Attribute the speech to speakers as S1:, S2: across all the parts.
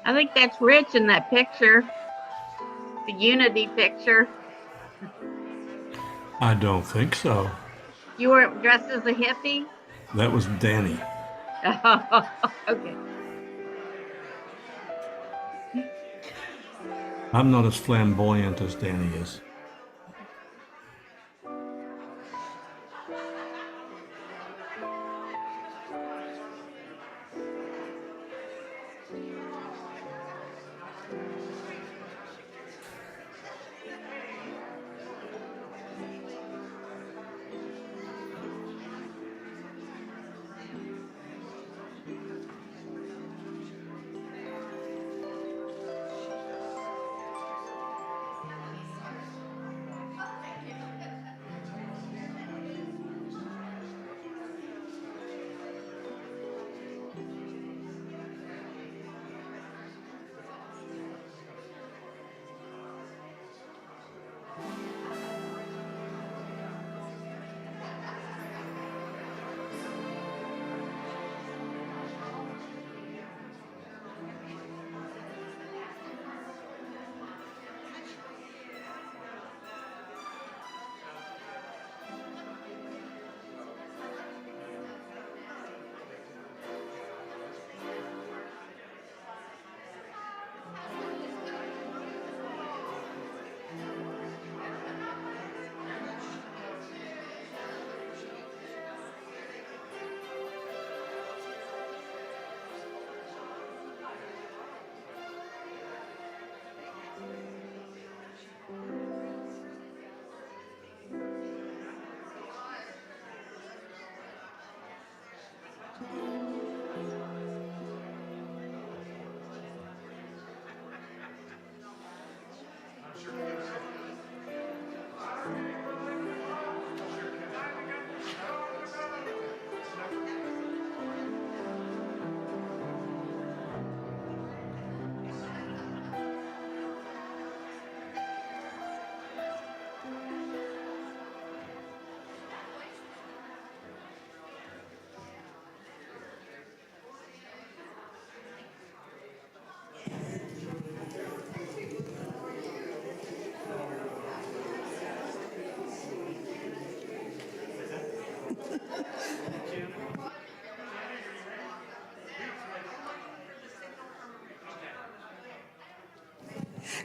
S1: I think that's Rich in that picture, the Unity picture.
S2: I don't think so.
S1: You were dressed as a hippie?
S2: That was Danny.
S1: Okay.
S2: I'm not as flamboyant as Danny is.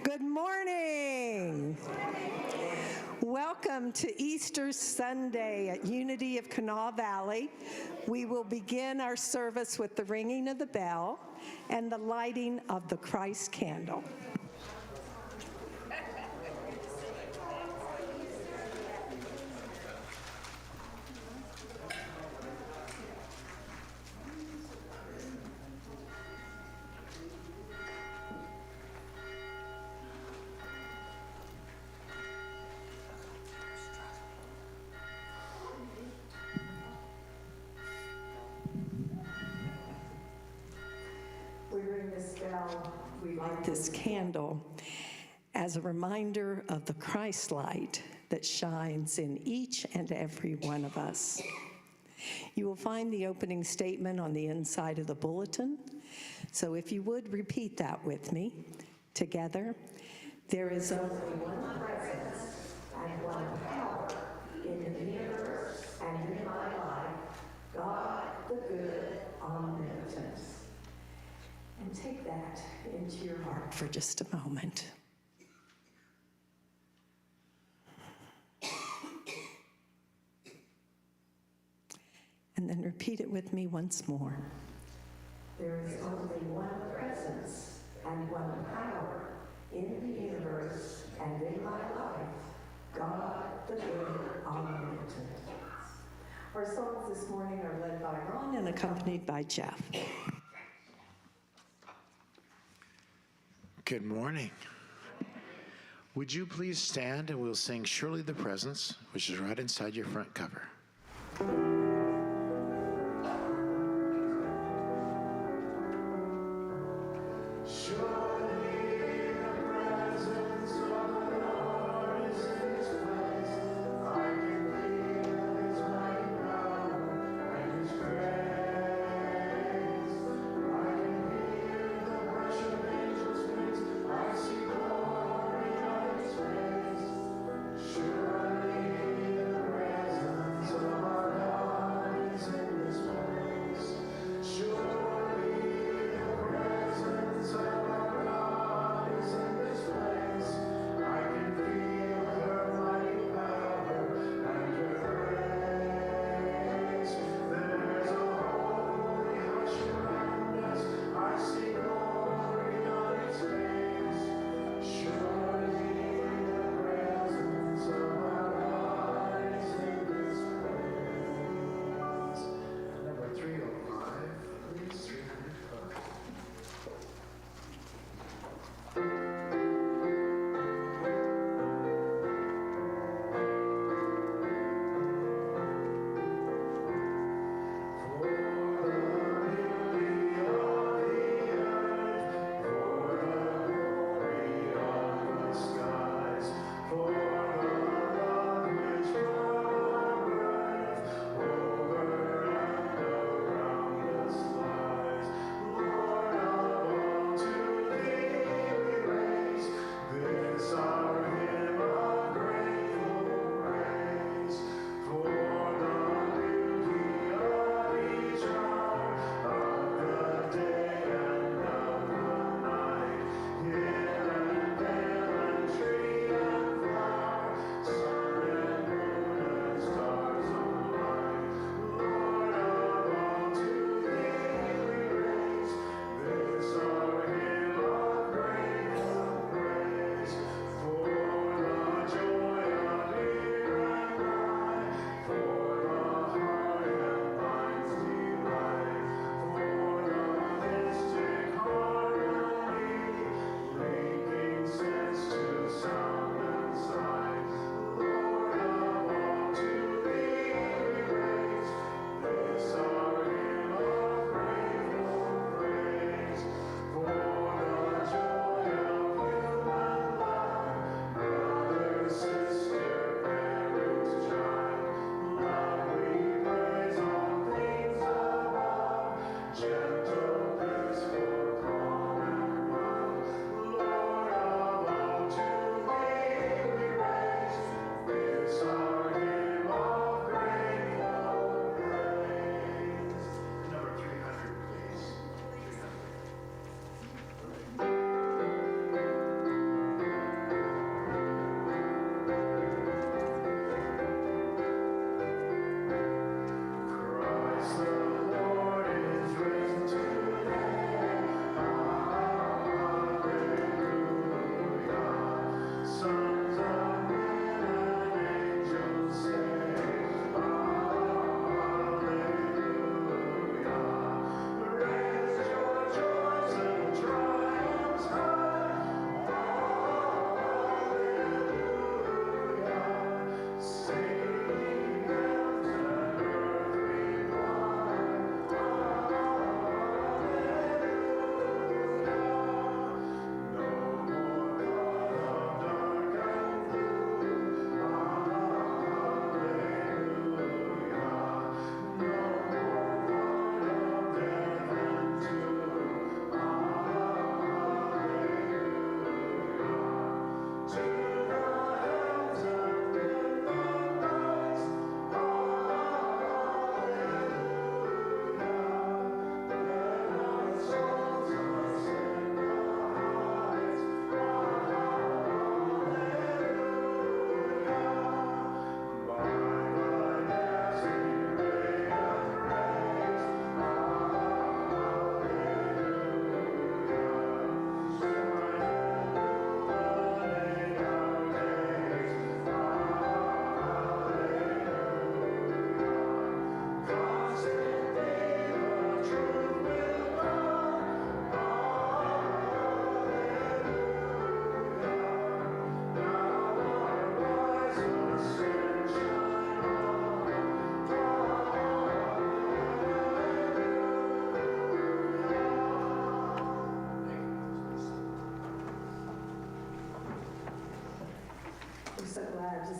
S3: Good morning. Welcome to Easter Sunday at Unity of Kanawha Valley. We will begin our service with the ringing of the bell and the lighting of the Christ candle. We ring this bell, we light this candle as a reminder of the Christ light that shines in each and every one of us. You will find the opening statement on the inside of the bulletin. So if you would repeat that with me together. There is only one presence and one power in the universe and in my life, God the good, omnipotent. And take that into your heart for just a moment. And then repeat it with me once more. There is only one presence and one power in the universe and in my life, God the good, omnipotent. Our songs this morning are led by Ron and accompanied by Jeff.
S4: Good morning. Would you please stand and we'll sing Surely the Presence, which is right inside your front cover.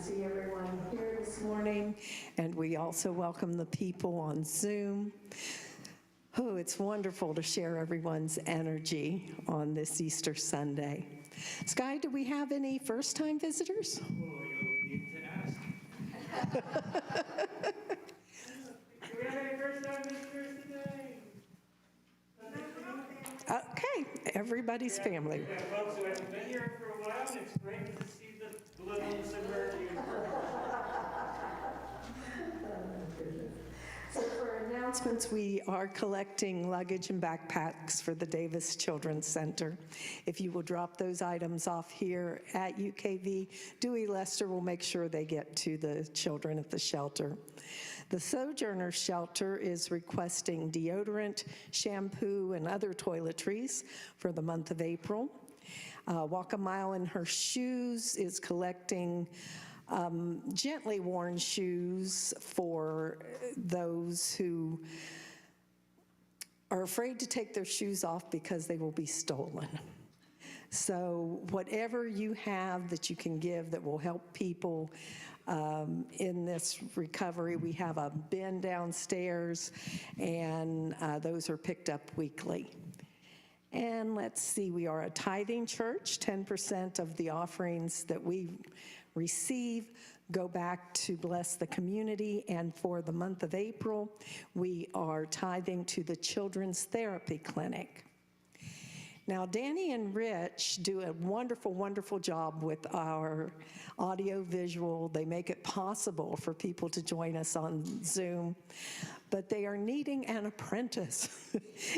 S3: see everyone here this morning, and we also welcome the people on Zoom. Oh, it's wonderful to share everyone's energy on this Easter Sunday. Sky, do we have any first-time visitors?
S4: Oh, you'll need to ask. Do we have any first-time visitors today?
S3: Okay, everybody's family.
S4: We have folks who haven't been here for a while, and it's great to see the little emerging.
S3: So for announcements, we are collecting luggage and backpacks for the Davis Children's Center. If you will drop those items off here at UKV, Dewey Lester will make sure they get to the children at the shelter. The Sojourner Shelter is requesting deodorant, shampoo, and other toiletries for the month of April. Walk a Mile in Her Shoes is collecting gently worn shoes for those who are afraid to take their shoes off because they will be stolen. So whatever you have that you can give that will help people in this recovery, we have a bin downstairs, and those are picked up weekly. And let's see, we are a tithing church. 10% of the offerings that we receive go back to bless the community. And for the month of April, we are tithing to the Children's Therapy Clinic. Now, Danny and Rich do a wonderful, wonderful job with our audio visual. They make it possible for people to join us on Zoom, but they are needing an apprentice.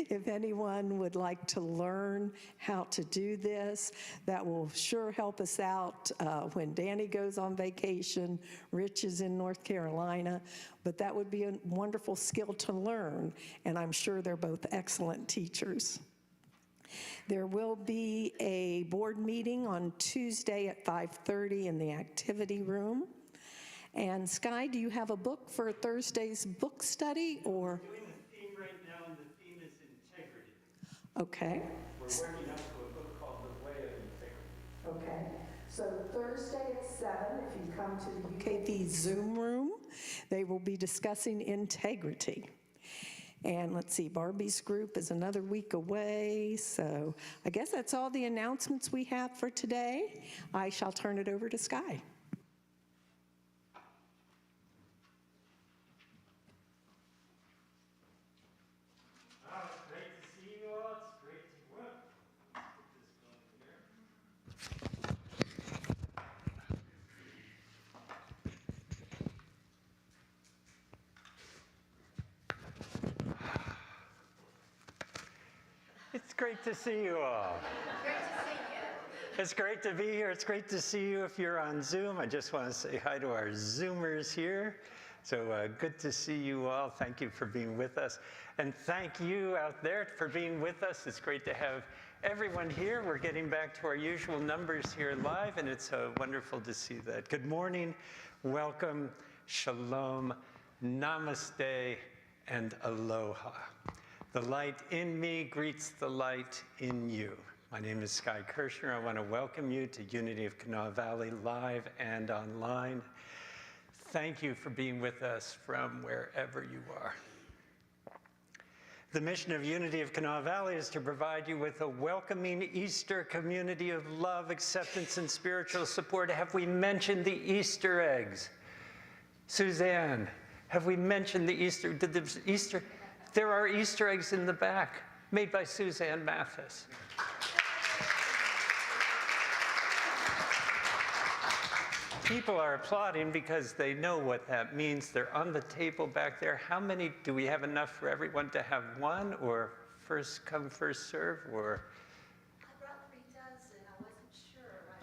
S3: If anyone would like to learn how to do this, that will sure help us out when Danny goes on vacation. Rich is in North Carolina, but that would be a wonderful skill to learn, and I'm sure they're both excellent teachers. There will be a board meeting on Tuesday at 5:30 in the activity room. And Sky, do you have a book for Thursday's book study, or?
S4: We're doing the theme right now, and the theme is integrity.
S3: Okay.
S4: We're working up to a book called The Way of Integrity.
S3: Okay. So Thursday at 7, if you come to the UKV Zoom room, they will be discussing integrity. And let's see, Barbie's group is another week away, so I guess that's all the announcements we have for today. I shall turn it over to Sky.
S4: Wow, it's great to see you all. It's great to work. Get this going here. It's great to see you all.
S1: Great to see you.
S4: It's great to be here. It's great to see you if you're on Zoom. I just want to say hi to our Zoomers here. So good to see you all. Thank you for being with us. And thank you out there for being with us. It's great to have everyone here. We're getting back to our usual numbers here live, and it's wonderful to see that. Good morning, welcome, shalom, namaste, and aloha. The light in me greets the light in you. My name is Sky Kirshner. I want to welcome you to Unity of Kanawha Valley live and online. Thank you for being with us from wherever you are. The mission of Unity of Kanawha Valley is to provide you with a welcoming Easter community of love, acceptance, and spiritual support. Have we mentioned the Easter eggs? Suzanne, have we mentioned the Easter? Did the Easter? There are Easter eggs in the back, made by Suzanne Mathis. People are applauding because they know what that means. They're on the table back there. How many, do we have enough for everyone to have one, or first come, first serve, or?
S5: I brought 3 dozen, I wasn't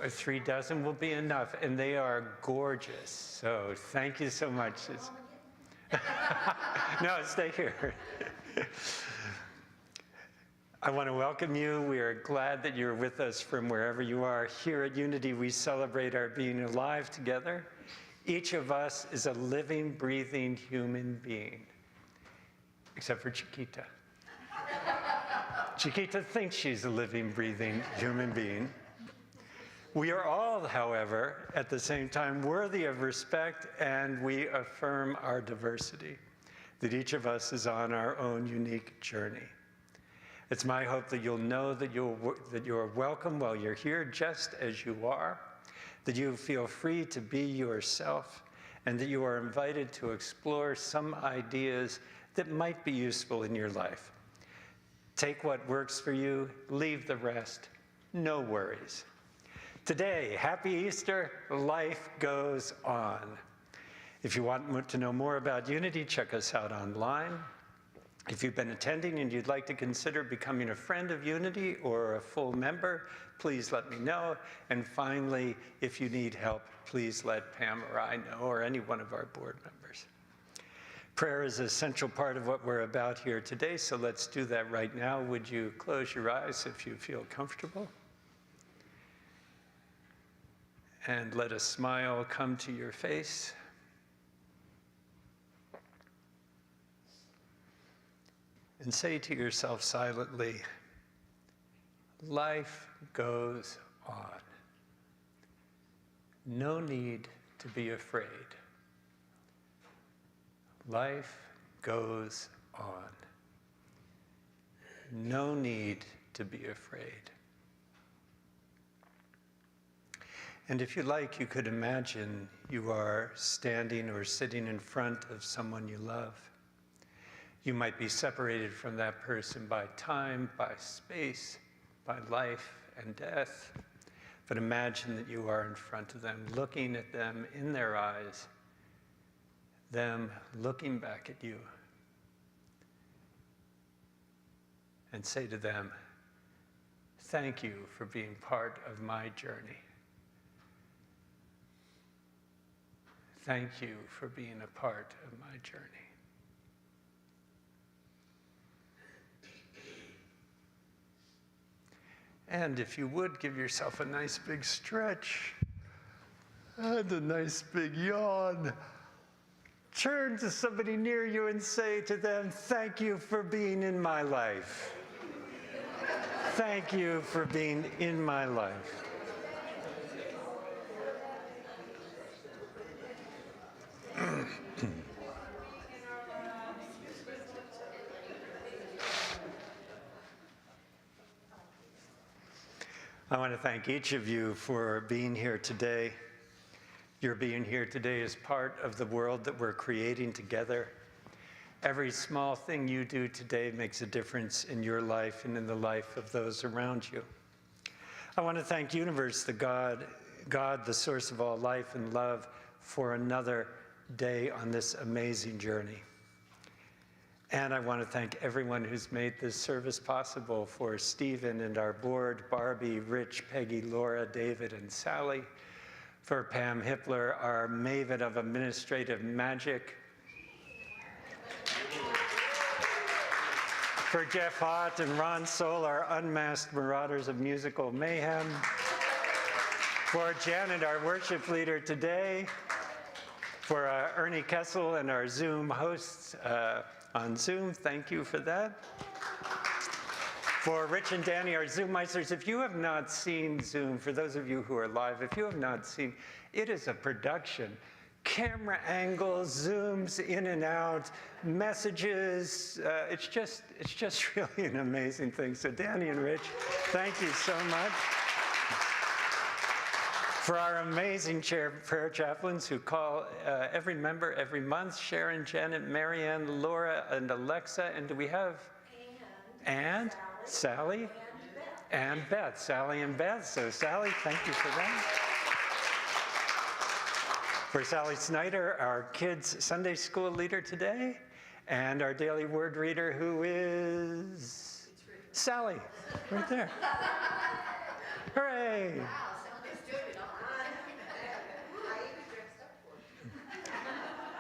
S5: sure.
S4: 3 dozen will be enough, and they are gorgeous. So thank you so much. No, stay here. I want to welcome you. We are glad that you're with us from wherever you are. Here at Unity, we celebrate our being alive together. Each of us is a living, breathing human being, except for Chiquita. Chiquita thinks she's a living, breathing human being. We are all, however, at the same time worthy of respect, and we affirm our diversity, that each of us is on our own unique journey. It's my hope that you'll know that you're welcome while you're here just as you are, that you feel free to be yourself, and that you are invited to explore some ideas that might be useful in your life. Take what works for you, leave the rest, no worries. Today, happy Easter, life goes on. If you want to know more about Unity, check us out online. If you've been attending and you'd like to consider becoming a friend of Unity or a full member, please let me know. And finally, if you need help, please let Pam or I know, or any one of our board members. Prayer is an essential part of what we're about here today, so let's do that right now. Would you close your eyes if you feel comfortable? And let a smile come to your face. And say to yourself silently, life goes on. No need to be afraid. Life goes on. No need to be afraid. And if you like, you could imagine you are standing or sitting in front of someone you love. You might be separated from that person by time, by space, by life and death. But imagine that you are in front of them, looking at them in their eyes, them looking back at you. And say to them, thank you for being part of my journey. Thank you for being a part of my journey. And if you would, give yourself a nice big stretch and a nice big yawn. Turn to somebody near you and say to them, thank you for being in my life. Thank you for being in my life. I want to thank each of you for being here today. Your being here today is part of the world that we're creating together. Every small thing you do today makes a difference in your life and in the life of those around you. I want to thank Universe, the God, the source of all life and love, for another day on this amazing journey. And I want to thank everyone who's made this service possible, for Stephen and our board, Barbie, Rich, Peggy, Laura, David, and Sally, for Pam Hippler, our maven of administrative magic, for Jeff Hott and Ron Soul, our unmasked marauders of musical mayhem, for Janet, our worship leader today, for Ernie Kessel and our Zoom hosts on Zoom, thank you for that. For Rich and Danny, our Zoom meisters, if you have not seen Zoom, for those of you who are live, if you have not seen, it is a production. Camera angles, zooms in and out, messages, it's just really an amazing thing. So Danny and Rich, thank you so much. For our amazing prayer chaplains who call every member every month, Sharon, Janet, Marianne, Laura, and Alexa, and do we have? And Sally? And Beth. Sally and Beth. So Sally, thank you for that. For Sally Snyder, our kids' Sunday school leader today, and our daily word reader, who is Sally, right there. Hooray!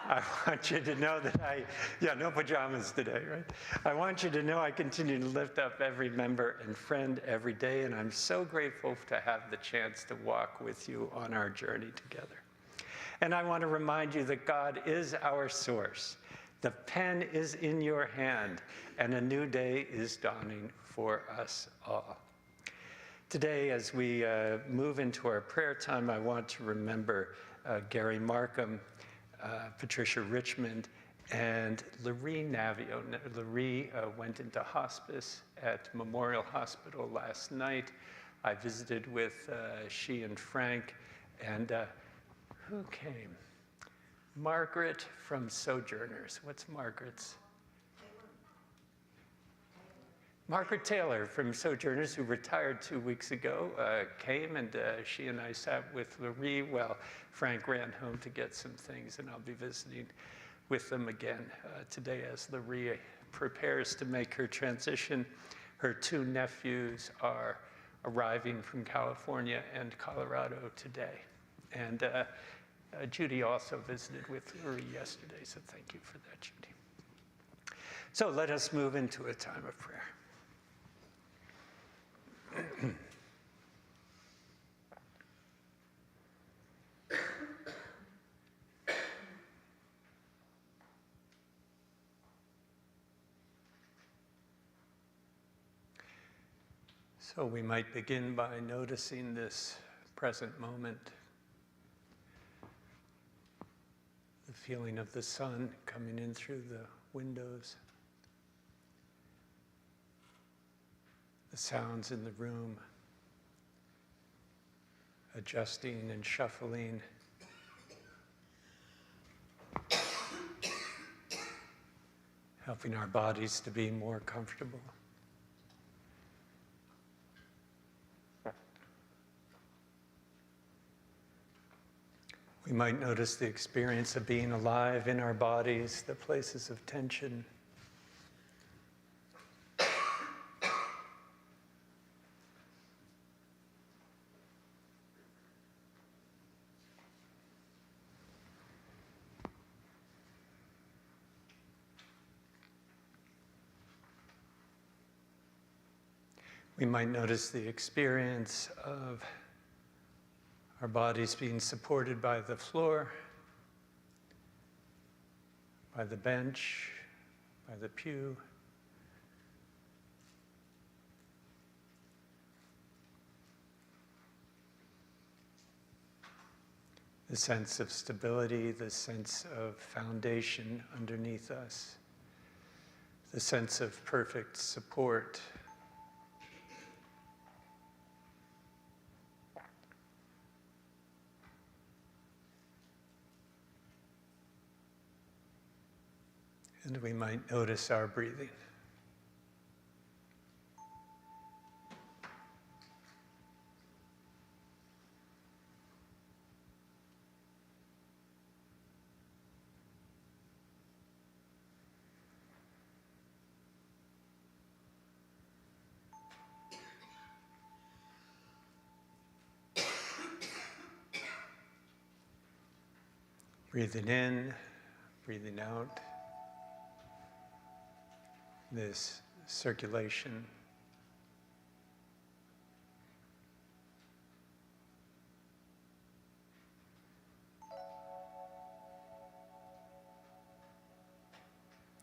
S4: I want you to know that no pajamas today, right? I want you to know I continue to lift up every member and friend every day, and I'm so grateful to have the chance to walk with you on our journey together. And I want to remind you that God is our source. The pen is in your hand, and a new day is dawning for us all. Today, as we move into our prayer time, I want to remember Gary Markham, Patricia Richmond, and Laree Navio. Laree went into hospice at Memorial Hospital last night. I visited with she and Frank, and who came? Margaret from Sojourners. What's Margaret's? Margaret Taylor from Sojourners, who retired 2 weeks ago, came, and she and I sat with Laree while Frank ran home to get some things, and I'll be visiting with them again today as Laree prepares to make her transition. Her 2 nephews are arriving from California and Colorado today. And Judy also visited with Laree yesterday, so thank you for that, Judy. So let us move into a time of prayer. So we might begin by noticing this present moment, the feeling of the sun coming in through the windows, the sounds in the room, adjusting and shuffling, helping our bodies to be more comfortable. We might notice the experience of being alive in our bodies, the places of tension. We might notice the experience of our bodies being supported by the floor, by the bench, by the pew. The sense of stability, the sense of foundation underneath us, the sense of perfect support. And we might notice our breathing. Breathing in, breathing out. This circulation.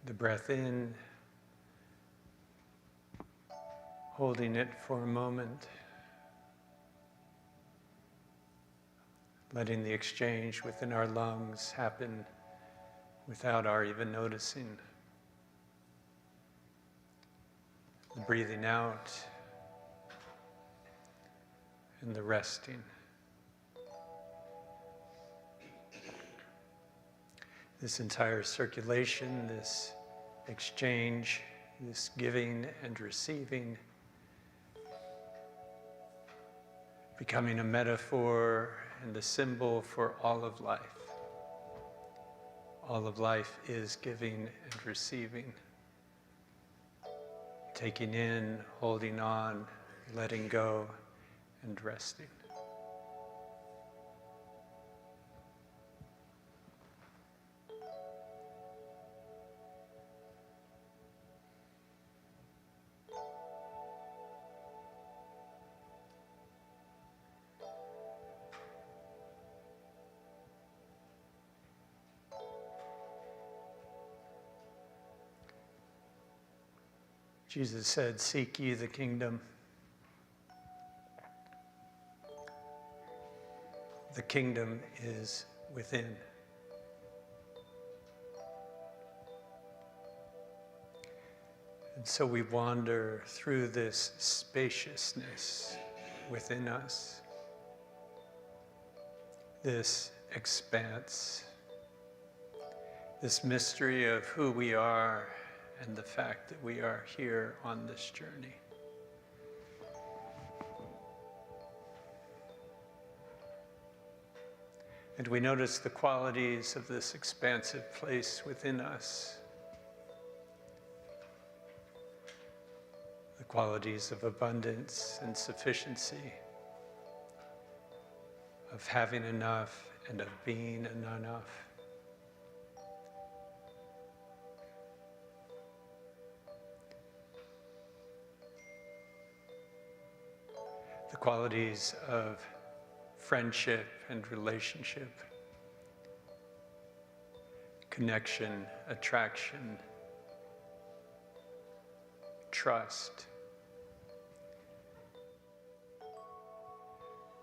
S4: The breath in, holding it for a moment, letting the exchange within our lungs happen without our even noticing. The breathing out and the resting. This entire circulation, this exchange, this giving and receiving, becoming a metaphor and a symbol for all of life. All of life is giving and receiving. Taking in, holding on, letting go, and resting. Jesus said, "Seek ye the kingdom." The kingdom is within. And so we wander through this spaciousness within us, this expanse, this mystery of who we are and the fact that we are here on this journey. And we notice the qualities of this expansive place within us. The qualities of abundance and sufficiency, of having enough and of being enough. The qualities of friendship and relationship, connection, attraction, trust,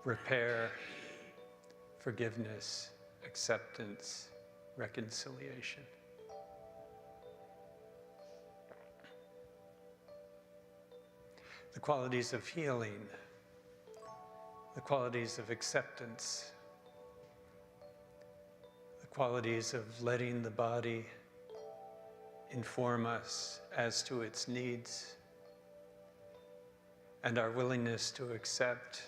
S4: repair, forgiveness, acceptance, reconciliation. The qualities of healing, the qualities of acceptance, the qualities of letting the body inform us as to its needs, and our willingness to accept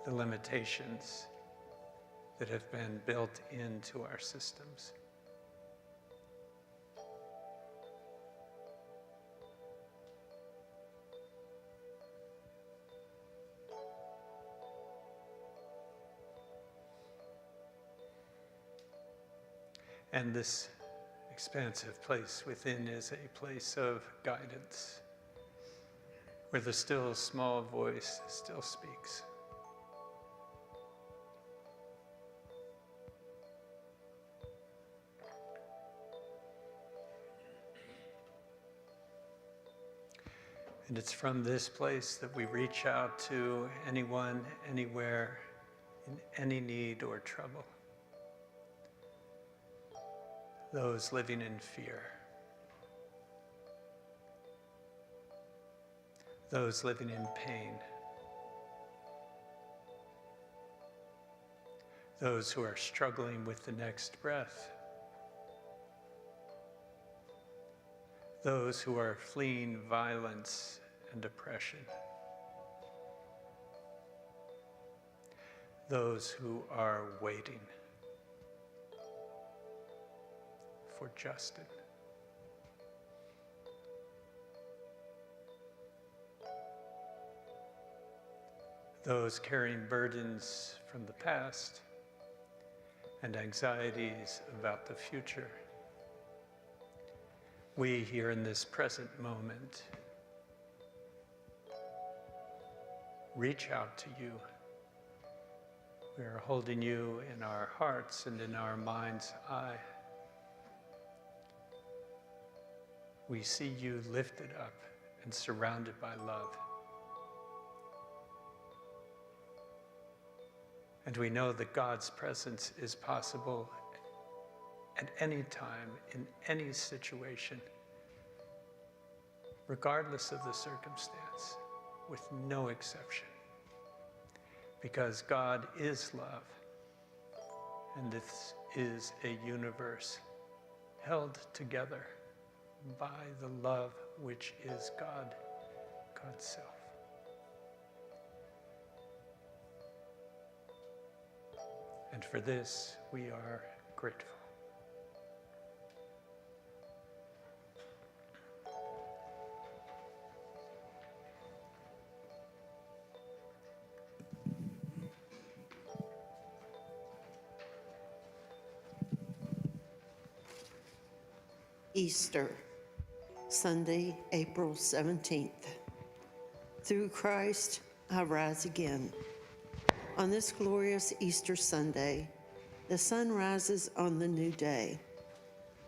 S4: the limitations that have been built into our systems. And this expansive place within is a place of guidance, where the still small voice still speaks. And it's from this place that we reach out to anyone, anywhere, in any need or trouble. Those living in fear. Those living in pain. Those who are struggling with the next breath. Those who are fleeing violence and oppression. Those who are waiting for Justin. Those carrying burdens from the past and anxieties about the future. We here in this present moment reach out to you. We are holding you in our hearts and in our mind's eye. We see you lifted up and surrounded by love. And we know that God's presence is possible at any time, in any situation, regardless of the circumstance, with no exception. Because God is love, and this is a universe held together by the love which is God, God's self. And for this, we are grateful.
S6: Easter, Sunday, April 17th. Through Christ, I rise again. On this glorious Easter Sunday, the sun rises on the new day.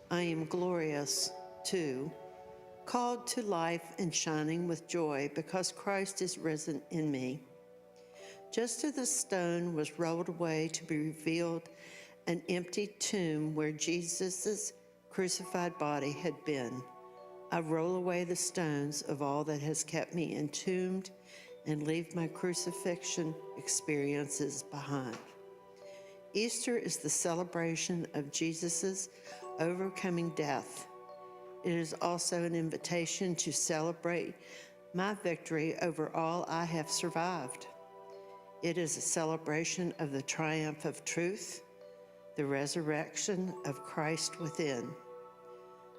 S6: I am glorious, too, called to life and shining with joy because Christ is risen in me. Just as the stone was rolled away to be revealed an empty tomb where Jesus' crucified body had been, I roll away the stones of all that has kept me entombed and leave my crucifixion experiences behind. Easter is the celebration of Jesus' overcoming death. It is also an invitation to celebrate my victory over all I have survived. It is a celebration of the triumph of truth, the resurrection of Christ within.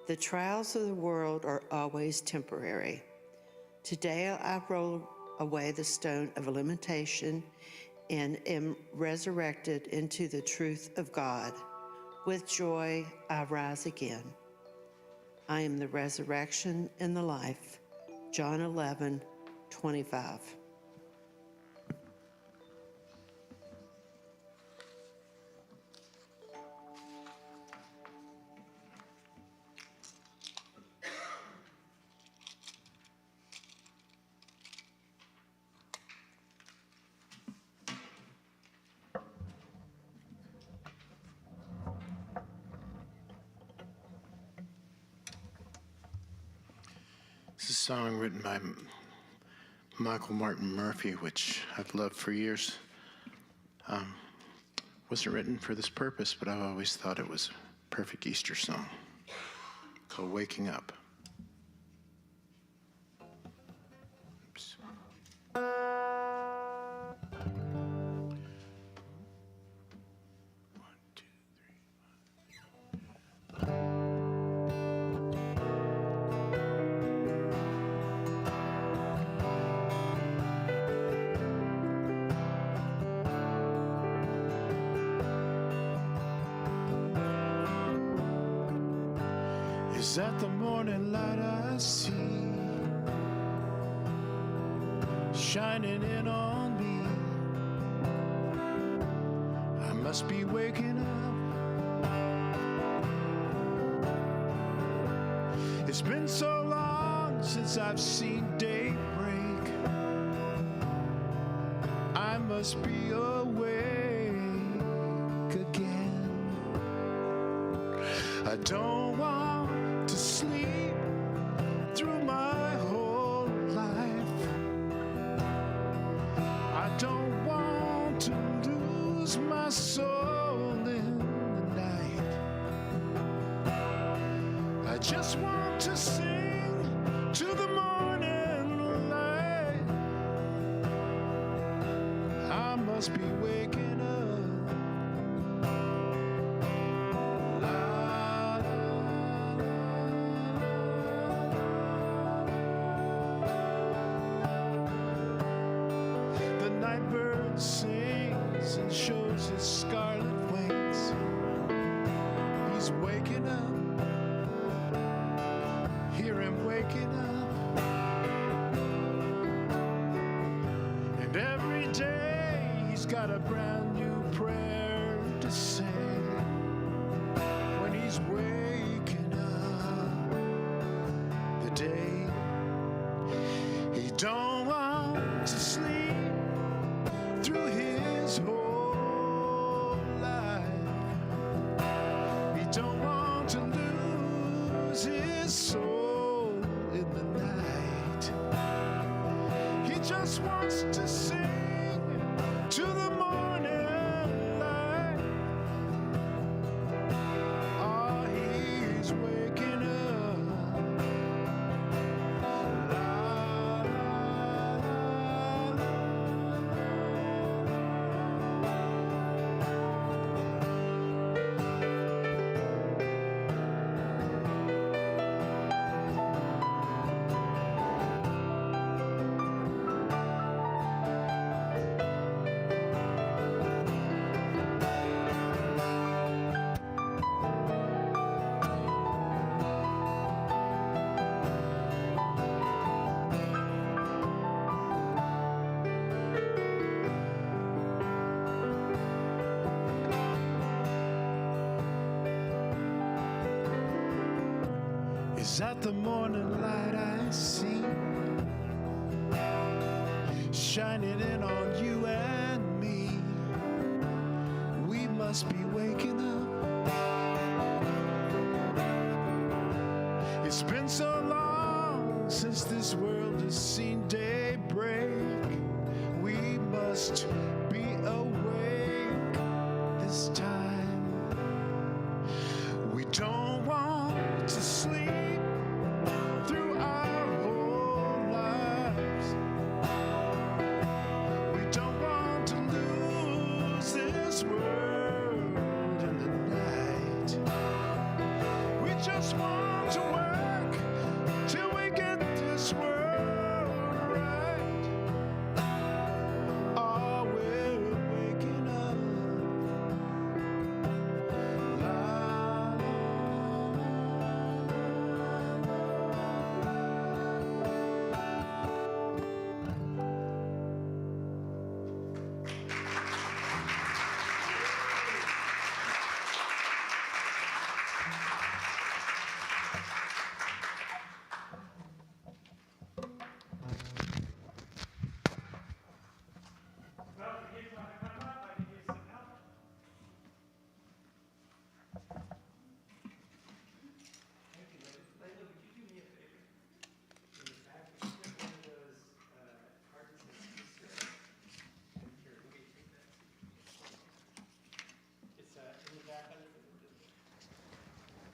S6: The trials of the world are always temporary. Today I roll away the stone of limitation and am resurrected into the truth of God. With joy I rise again. I am the resurrection and the life. John 11:25.
S7: This is a song written by Michael Martin Murphey, which I've loved for years. Wasn't written for this purpose, but I've always thought it was a perfect Easter song called Waking Up. Oops. Is that the morning light I see shining in on me? I must be waking up. It's been so long since I've seen daybreak. I must be awake again. I don't want to sleep through my whole life. I don't want to lose my soul in the night. I just want to sing to the morning light. I must be waking up. Sings and shows his scarlet wings. He's waking up. Hear him waking up. And every day he's got a brand new prayer to say. When he's waking up the day, he don't want to sleep through his whole life. He don't want to lose his soul in the night. He just wants to sing to the morning light. Oh, he's waking up. Is that the morning light I see shining in on you and me. We must be waking up. It's been so long since this world has seen daybreak. We must be awake this time. We don't want to sleep through our whole lives. We don't want to lose this world in the night. We just want to work till we get this world right. Oh, we're waking up. La, la,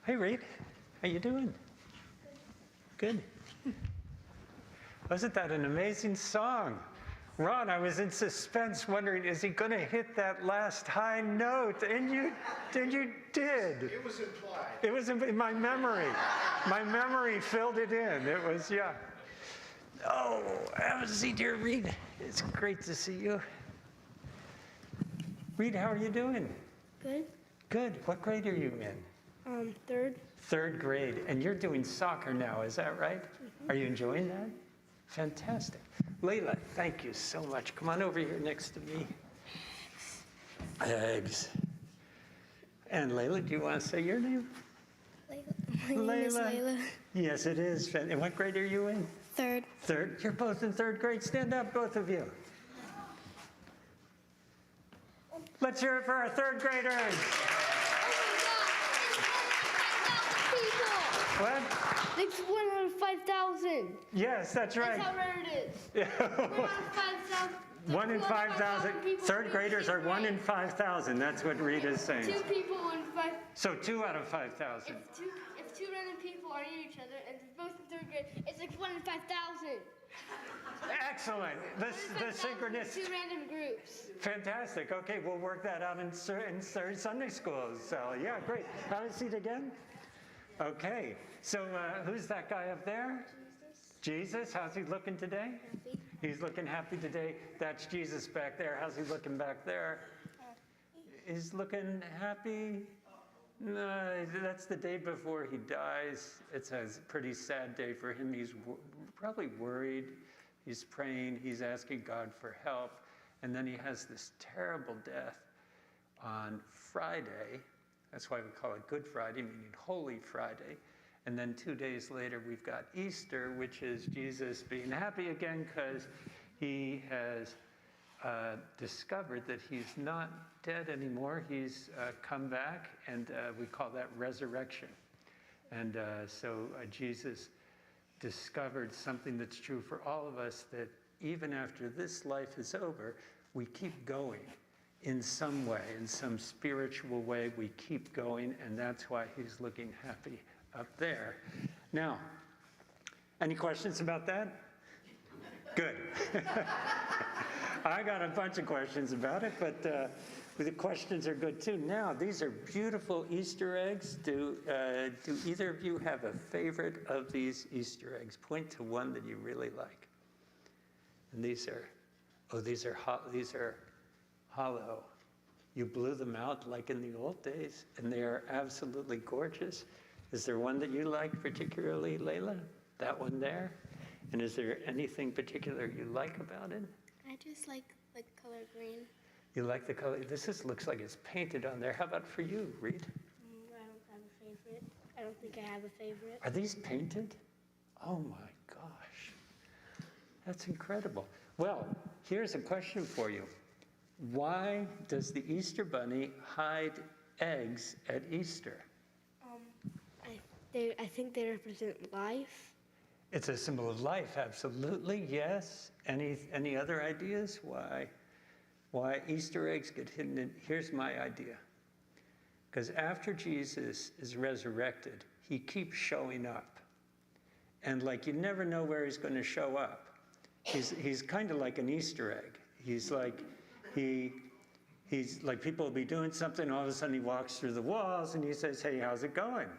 S4: Hey, Reed. How you doing? Good. Wasn't that an amazing song? Ron, I was in suspense wondering, is he going to hit that last high note? And you did.
S7: it was implied.
S4: It was in my memory. My memory filled it in. It was, yeah. Oh, have a seat here, Reed. It's great to see you. Reed, how are you doing?
S8: Good.
S4: Good. What grade are you in?
S8: Third.
S4: Third grade. And you're doing soccer now, is that right?
S8: Mm-hmm.
S4: Are you enjoying that? Fantastic. Layla, thank you so much. Come on over here next to me. Eggs. And Layla, do you want to say your name?
S8: My name is Layla.
S4: Yes, it is. And what grade are you in?
S8: Third.
S4: Third. You're both in third grade. Stand up, both of you. Let's hear it for our third graders. What?
S8: It's 1 out of 5,000.
S4: Yes, that's right.
S8: That's how rare it is. 1 out of 5,000.
S4: 1 in 5,000. Third graders are 1 in 5,000. That's what Rita's saying.
S8: 2 people in 5.
S4: So 2 out of 5,000.
S8: If two random people are near each other and they're both in third grade, it's like 1 in 5,000.
S4: Excellent. The synchronous.
S8: 2 random groups.
S4: Fantastic. Okay, we'll work that out in third Sunday schools. So yeah, great. Have a seat again. Okay. So who's that guy up there? Jesus. How's he looking today?
S8: Happy.
S4: He's looking happy today. That's Jesus back there. How's he looking back there? He's looking happy. No, that's the day before he dies. It's a pretty sad day for him. He's probably worried. He's praying. He's asking God for help. And then he has this terrible death on Friday. That's why we call it Good Friday, meaning Holy Friday. And then 2 days later, we've got Easter, which is Jesus being happy again because he has discovered that he's not dead anymore. He's come back, and we call that resurrection. And so Jesus discovered something that's true for all of us, that even after this life is over, we keep going in some way, in some spiritual way. We keep going, and that's why he's looking happy up there. Now, any questions about that? Good. I got a bunch of questions about it, but the questions are good too. Now, these are beautiful Easter eggs. Do either of you have a favorite of these Easter eggs? Point to one that you really like. And these are hollow. You blew them out like in the old days, and they are absolutely gorgeous. Is there one that you like particularly, Layla? That one there? And is there anything particular you like about it?
S8: I just like the color green.
S4: You like the color? Looks like it's painted on there. How about for you, Reed?
S8: I don't have a favorite. I don't think I have a favorite.
S4: Are these painted? Oh my gosh. That's incredible. Well, here's a question for you. Why does the Easter Bunny hide eggs at Easter?
S8: I think they represent life.
S4: It's a symbol of life, absolutely, yes. Any other ideas why Easter eggs get hidden in? Here's my idea. Because after Jesus is resurrected, he keeps showing up. And like you never know where he's going to show up. He's kind of like an Easter egg. He's like people will be doing something, all of a sudden he walks through the walls and he says, "Hey, how's it going?"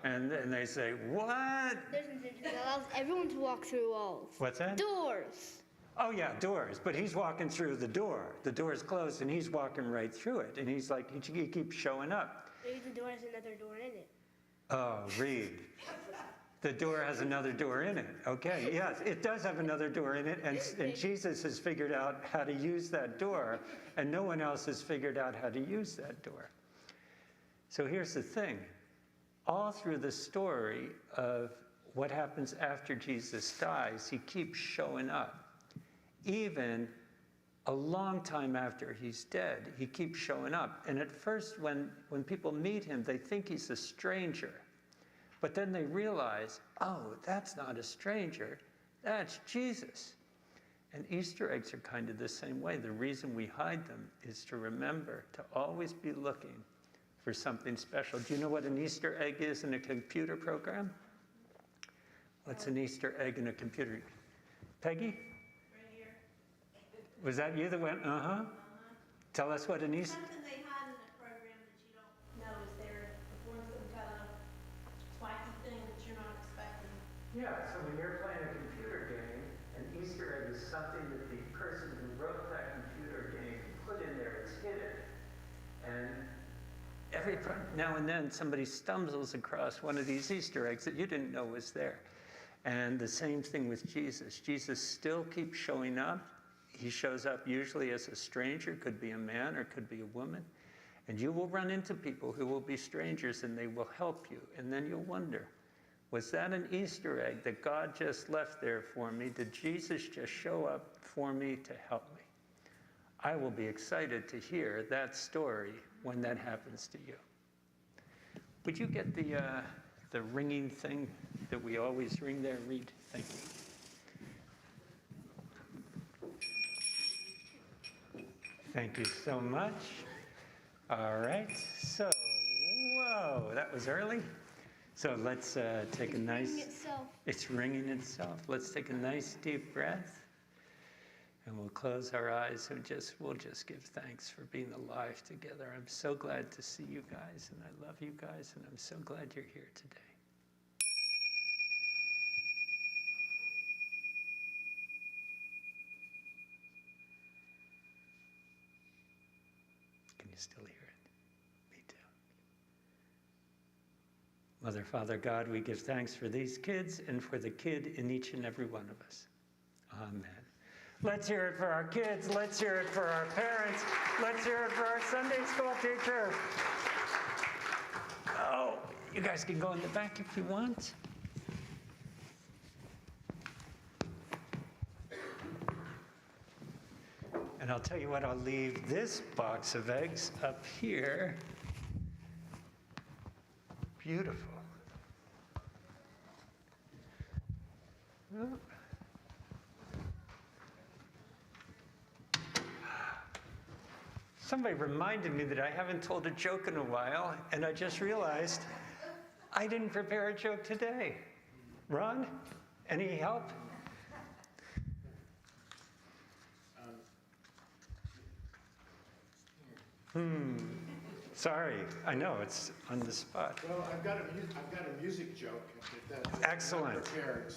S4: And they say, "What?"
S8: There's an invention that allows everyone to walk through walls.
S4: What's that?
S8: Doors.
S4: Oh yeah, doors. But he's walking through the door. The door's closed and he's walking right through it. And he's like, he keeps showing up.
S8: Maybe the door has another door in it.
S4: Oh, Reed. The door has another door in it. Okay, yes, it does have another door in it, and Jesus has figured out how to use that door, and no one else has figured out how to use that door. So here's the thing. All through the story of what happens after Jesus dies, he keeps showing up. Even a long time after he's dead, he keeps showing up. And at first, when people meet him, they think he's a stranger. But then they realize, oh, that's not a stranger, that's Jesus. And Easter eggs are kind of the same way. The reason we hide them is to remember to always be looking for something special. Do you know what an Easter egg is in a computer program? What's an Easter egg in a computer? Peggy?
S5: Right here.
S4: Was that you that went, uh-huh? Tell us what an Easter...
S5: Something they hide in a program that you don't know is there before some kind of wacky thing that you're not expecting.
S4: Yeah, so when you're playing a computer game, an Easter egg is something that the person who wrote that computer game put in there. It's hidden. And now and then somebody stumbles across one of these Easter eggs that you didn't know was there. And the same thing with Jesus. Jesus still keeps showing up. He shows up usually as a stranger, could be a man or could be a woman. And you will run into people who will be strangers and they will help you. And then you'll wonder, was that an Easter egg that God just left there for me? Did Jesus just show up for me to help me? I will be excited to hear that story when that happens to you. Would you get the ringing thing that we always ring there, Reed? Thank you. Thank you so much. All right, so, whoa, that was early. So let's take a nice...
S8: Ringing itself.
S4: It's ringing itself. Let's take a nice deep breath. And we'll close our eyes and we'll just give thanks for being alive together. I'm so glad to see you guys, and I love you guys, and I'm so glad you're here today. Can you still hear it? Me too. Mother, Father, God, we give thanks for these kids and for the kid in each and every one of us. Amen. Let's hear it for our kids. Let's hear it for our parents. Let's hear it for our Sunday school teacher. Oh, you guys can go in the back if you want. And I'll tell you what, I'll leave this box of eggs up here. Beautiful. Oh. Somebody reminded me that I haven't told a joke in a while, and I just realized I didn't prepare a joke today. Ron, any help? Sorry, I know, it's on the spot.
S9: Well, I've got a music joke. That's
S4: Excellent.
S9: not prepared.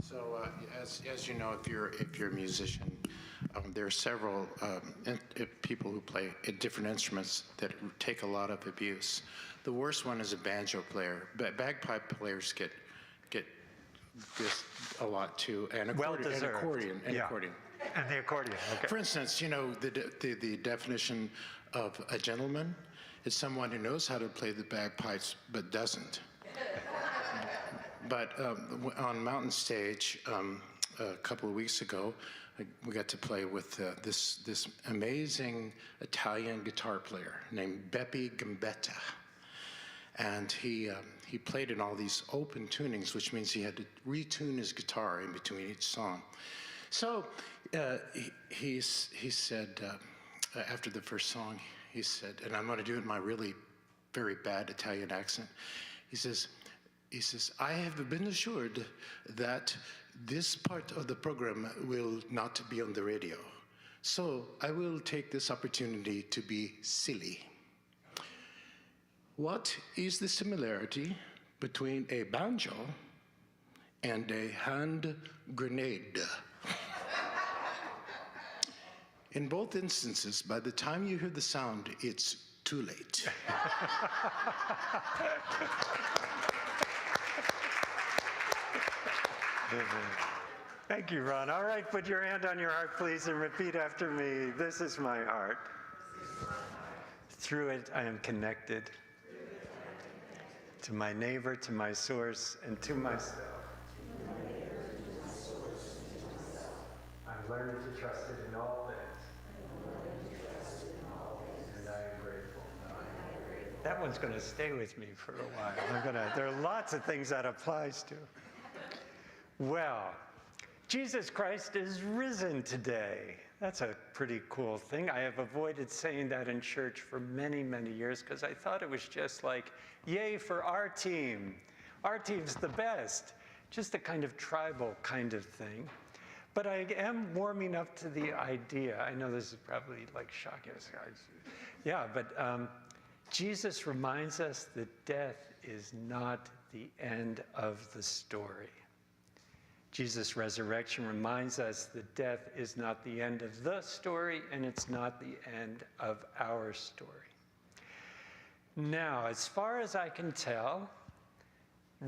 S9: So as you know, if you're a musician, there are several people who play different instruments that take a lot of abuse. The worst one is a banjo player, but bagpipe players get this a lot too, and accordion. And
S4: the accordion, okay.
S9: For instance, you know, the definition of a gentleman is someone who knows how to play the bagpipes but doesn't. But on Mountain Stage, a couple of weeks ago, we got to play with this amazing Italian guitar player named Beppe Gambetta. And he played in all these open tunings, which means he had to retune his guitar in between each song. So he said, after the first song, he said, and I'm going to do it in my really very bad Italian accent. He says, I have been assured that this part of the program will not be on the radio. So I will take this opportunity to be silly. What is the similarity between a banjo and a hand grenade? In both instances, by the time you hear the sound, it's too late.
S4: Thank you, Ron. All right, put your hand on your heart, please, and repeat after me. This is my heart. Through it, I am connected to my neighbor, to my source, and to myself. I'm learning to trust it in all things. And I am grateful. That one's going to stay with me for a while. There are lots of things that applies to. Well, Jesus Christ is risen today. That's a pretty cool thing. I have avoided saying that in church for many, many years because I thought it was just like, yay for our team. Our team's the best. Just a kind of tribal kind of thing. But I am warming up to the idea. I know this is probably like shocking. Yeah, but Jesus reminds us that death is not the end of the story. Jesus' resurrection reminds us that death is not the end of the story, and it's not the end of our story. Now, as far as I can tell,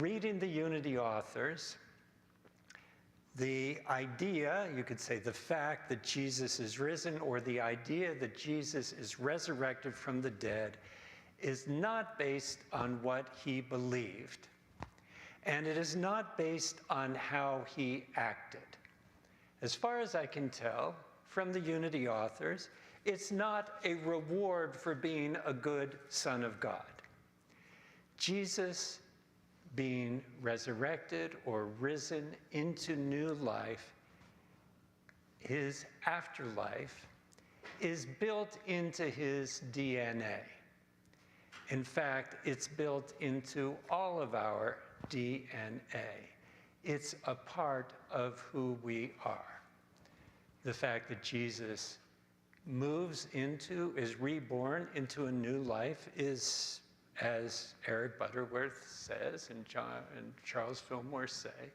S4: reading the Unity authors, the idea, you could say the fact that Jesus is risen, or the idea that Jesus is resurrected from the dead, is not based on what he believed. And it is not based on how he acted. As far as I can tell from the Unity authors, it's not a reward for being a good son of God. Jesus being resurrected or risen into new life, his afterlife, is built into his DNA. In fact, it's built into all of our DNA. It's a part of who we are. The fact that Jesus is reborn into a new life is, as Eric Butterworth says and Charles Fillmore say,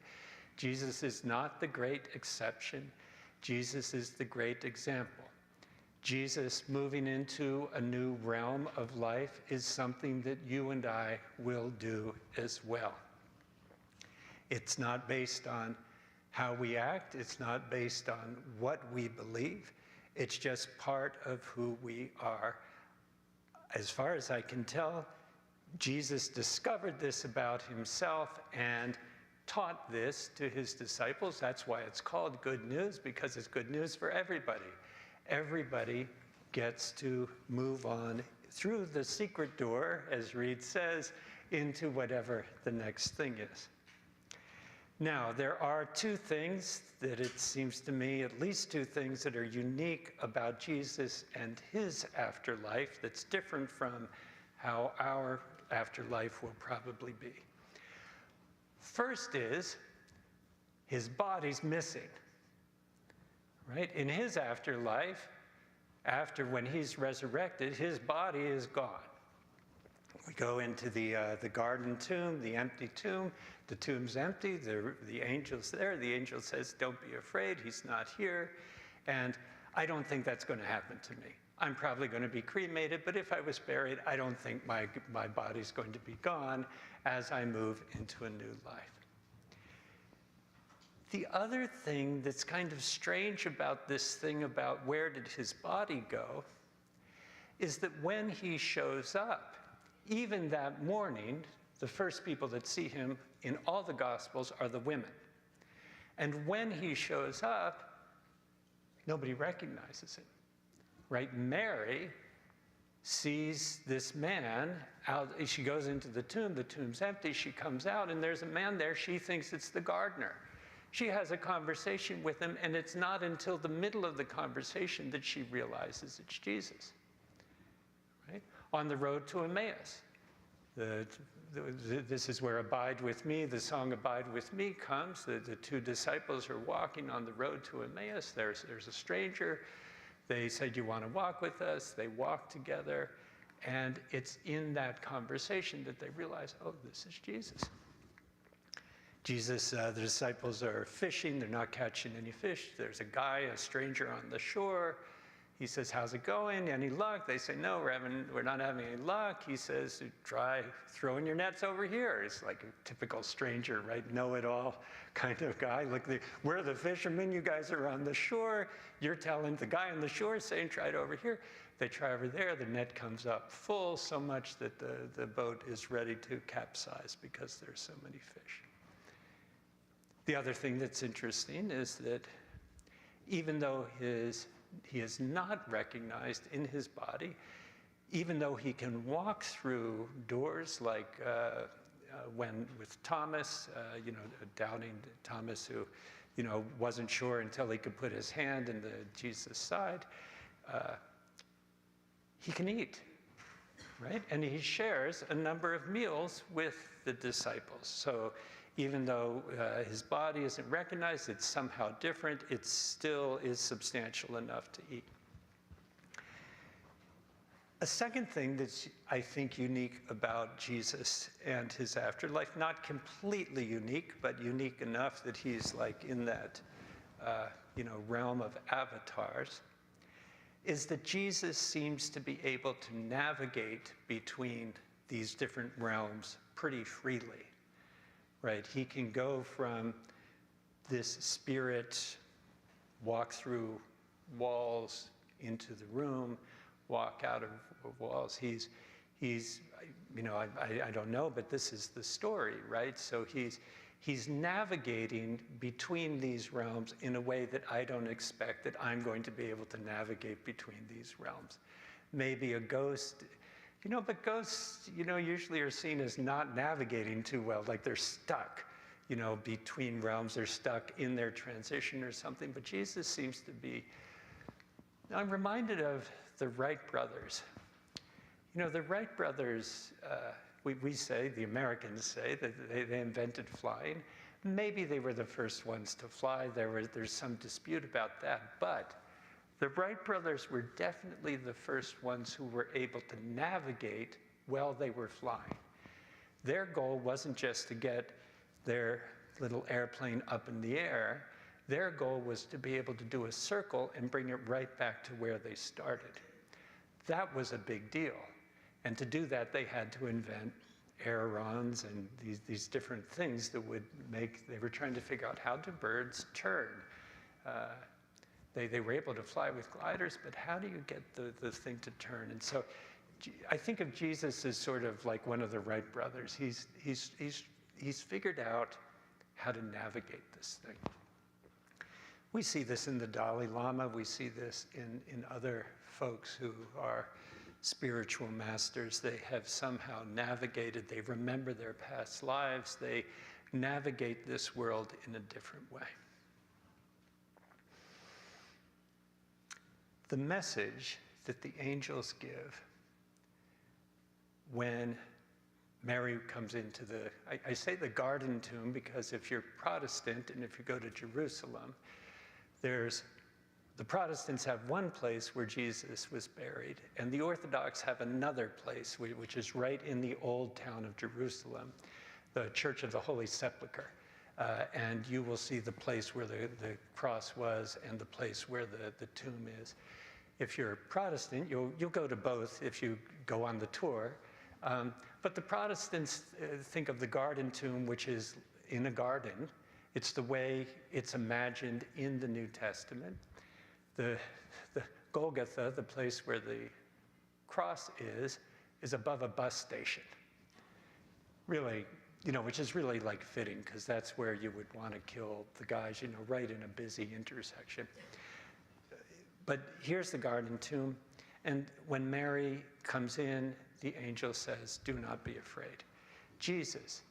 S4: Jesus is not the great exception. Jesus is the great example. Jesus moving into a new realm of life is something that you and I will do as well. It's not based on how we act. It's not based on what we believe. It's just part of who we are. As far as I can tell, Jesus discovered this about himself and taught this to his disciples. That's why it's called good news, because it's good news for everybody. Everybody gets to move on through the secret door, as Reed says, into whatever the next thing is. Now, there are two things that it seems to me, at least two things that are unique about Jesus and his afterlife that's different from how our afterlife will probably be. First is, his body's missing, right? In his afterlife, when he's resurrected, his body is gone. We go into the garden tomb, the empty tomb. The tomb's empty. The angel's there. The angel says, "Don't be afraid. He's not here." And I don't think that's going to happen to me. I'm probably going to be cremated, but if I was buried, I don't think my body's going to be gone as I move into a new life. The other thing that's kind of strange about this thing about where did his body go is that when he shows up, even that morning, the first people that see him in all the Gospels are the women. And when he shows up, nobody recognizes him, right? Mary sees this man out. She goes into the tomb's empty, she comes out, and there's a man there. She thinks it's the gardener. She has a conversation with him, and it's not until the middle of the conversation that she realizes it's Jesus, right? On the road to Emmaus. This is where Abide With Me, the song Abide With Me comes. The two disciples are walking on the road to Emmaus. There's a stranger. They said, "You want to walk with us?" They walk together. And it's in that conversation that they realize, oh, this is Jesus. The disciples are fishing. They're not catching any fish. There's a guy, a stranger on the shore. He says, "How's it going? Any luck?" They say, "No, we're not having any luck." He says, "Try throwing your nets over here." It's like a typical stranger, right? Know-it-all kind of guy. Look, we're the fishermen. You guys are on the shore. You're telling the guy on the shore, saying, "Try it over here." They try over there. The net comes up full, so much that the boat is ready to capsize because there's so many fish. The other thing that's interesting is that even though he is not recognized in his body, even though he can walk through doors like when with Thomas, doubting Thomas, who, wasn't sure until he could put his hand in Jesus' side, he can eat, right? And he shares a number of meals with the disciples. So even though his body isn't recognized, it's somehow different, it still is substantial enough to eat. A second thing that's, I think, unique about Jesus and his afterlife, not completely unique, but unique enough that he's like in that, realm of avatars, is that Jesus seems to be able to navigate between these different realms pretty freely. Right, he can go from this spirit, walk through walls into the room, walk out of walls. He's I don't know, but this is the story, right? So he's navigating between these realms in a way that I don't expect that I'm going to be able to navigate between these realms. Maybe a ghost. But ghosts, usually are seen as not navigating too well, like they're stuck, between realms, they're stuck in their transition or something. But Jesus seems to be, I'm reminded of the Wright brothers. The Wright brothers, we say, the Americans say, that they invented flying. Maybe they were the first ones to fly. There's some dispute about that, but the Wright brothers were definitely the first ones who were able to navigate while they were flying. Their goal wasn't just to get their little airplane up in the air. Their goal was to be able to do a circle and bring it right back to where they started. That was a big deal. And to do that, they had to invent ailerons and these different things that would they were trying to figure out how do birds turn. They were able to fly with gliders, but how do you get the thing to turn? And so I think of Jesus as sort of like one of the Wright brothers. He's figured out how to navigate this thing. We see this in the Dalai Lama. We see this in other folks who are spiritual masters. They have somehow navigated, they remember their past lives. They navigate this world in a different way. The message that the angels give when Mary comes into I say the garden tomb because if you're Protestant and if you go to Jerusalem, the Protestants have one place where Jesus was buried, and the Orthodox have another place, which is right in the old town of Jerusalem, the Church of the Holy Sepulchre. And you will see the place where the cross was and the place where the tomb is. If you're a Protestant, you'll go to both if you go on the tour. But the Protestants think of the garden tomb, which is in a garden. It's the way it's imagined in the New Testament. The Golgotha, the place where the cross is above a bus station. Really, which is really like fitting, because that's where you would want to kill the guys, right in a busy intersection. But here's the garden tomb. And when Mary comes in, the angel says, do not be afraid. Jesus,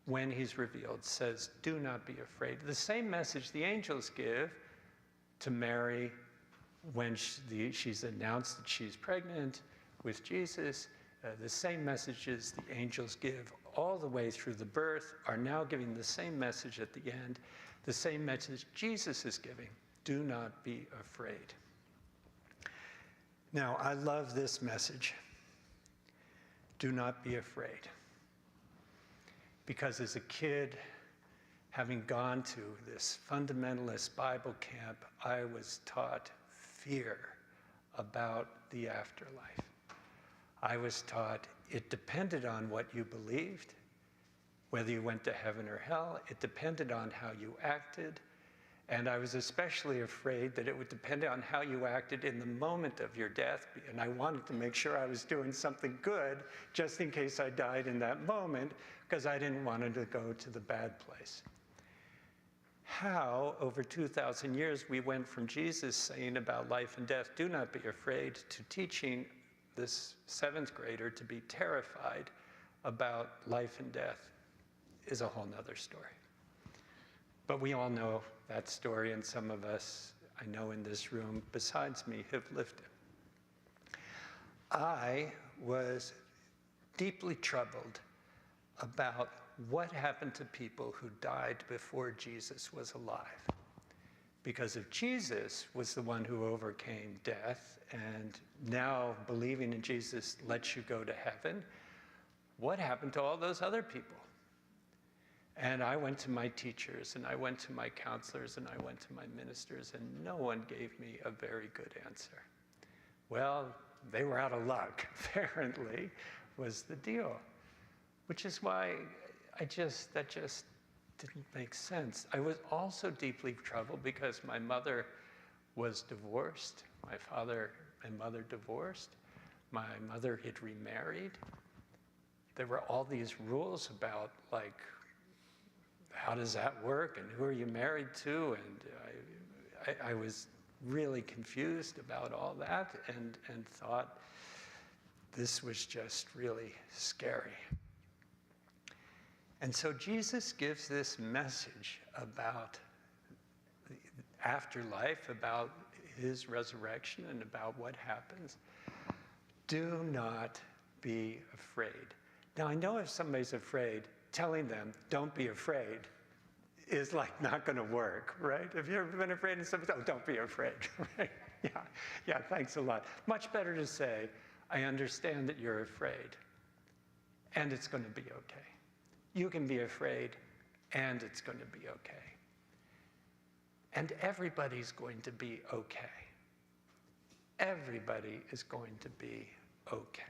S4: when he's revealed, says, do not be afraid. The same message the angels give to Mary when she's announced that she's pregnant with Jesus. The same messages the angels give all the way through the birth are now giving the same message at the end, the same message Jesus is giving. Do not be afraid. Now, I love this message. Do not be afraid. Because as a kid, having gone to this fundamentalist Bible camp, I was taught fear about the afterlife. I was taught it depended on what you believed, whether you went to heaven or hell. It depended on how you acted. And I was especially afraid that it would depend on how you acted in the moment of your death. And I wanted to make sure I was doing something good just in case I died in that moment, because I didn't want it to go to the bad place. How, over 2,000 years, we went from Jesus saying about life and death, do not be afraid, to teaching this 7th grader to be terrified about life and death is a whole nother story. But we all know that story, and some of us, I know in this room, besides me, have lived it. I was deeply troubled about what happened to people who died before Jesus was alive. Because if Jesus was the one who overcame death, and now believing in Jesus lets you go to heaven, what happened to all those other people? And I went to my teachers, and I went to my counselors, and I went to my ministers, and no one gave me a very good answer. Well, they were out of luck, apparently, was the deal. Which is why that just didn't make sense. I was also deeply troubled because my mother was divorced. My father and mother divorced. My mother had remarried. There were all these rules about, like, how does that work, and who are you married to? And I was really confused about all that, and thought this was just really scary. And so Jesus gives this message about the afterlife, about his resurrection, and about what happens. Do not be afraid. Now, I know if somebody's afraid, telling them, don't be afraid, is like not going to work, right? Have you ever been afraid and somebody said, oh, don't be afraid, right? Yeah, thanks a lot. Much better to say, I understand that you're afraid, and it's going to be okay. You can be afraid, and it's going to be okay. And everybody's going to be okay. Everybody is going to be okay.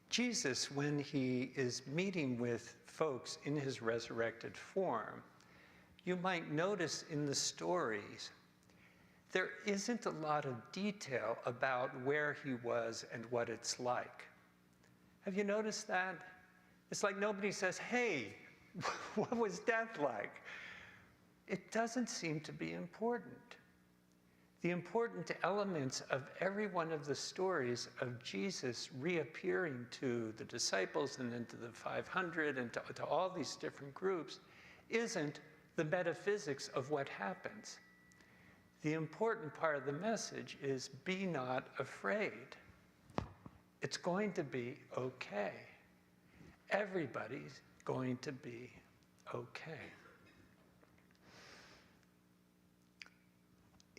S4: Jesus, when he is meeting with folks in his resurrected form, you might notice in the stories, there isn't a lot of detail about where he was and what it's like. Have you noticed that? It's like nobody says, hey, what was death like? It doesn't seem to be important. The important elements of every one of the stories of Jesus reappearing to the disciples and then to the 500 and to all these different groups isn't the metaphysics of what happens. The important part of the message is be not afraid. It's going to be okay. Everybody's going to be okay.